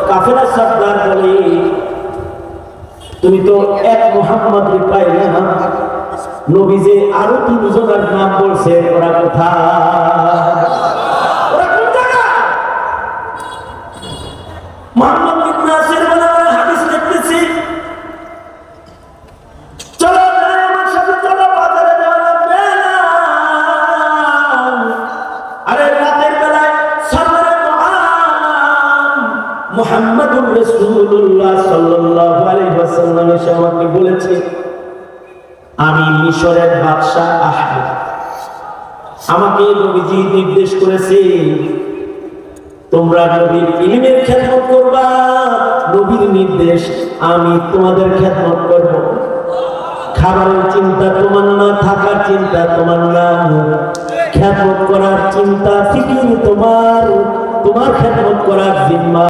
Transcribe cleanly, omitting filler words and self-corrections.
কাফেলা সর্দার বলে তুমি তো এক মুহাম্মদ পাইলে না, নবী যে আরো তিনজনের নাম বলছে, ওরা কোথায়? ওরা কোন জায়গায়? মুহাম্মদ বিন নাসির বলে হাদিস দেখতেছি, চলো আমার সাথে চলো, বাজারে যাওয়া লাগবে না। আরে রাতের বেলায় সর্দারে মুহাম্মদুর রাসূলুল্লাহ সাল্লাল্লাহু আলাইহি ওয়াসাল্লাম এসে আমাকে বলেছে, আমি মিশরের বাদশা আহমদ, আমাকে নবীজি নির্দেশ করেছে তোমরা নবীর ইলমের খেদমত করবা। নবীর নির্দেশ, আমি তোমাদের খেদমত করব। খাবারের চিন্তা তোমার না, থাকার চিন্তা তোমার না, খেদমত করার চিন্তা ফিকির তোমার, তোমার খেদমত করার জিম্মা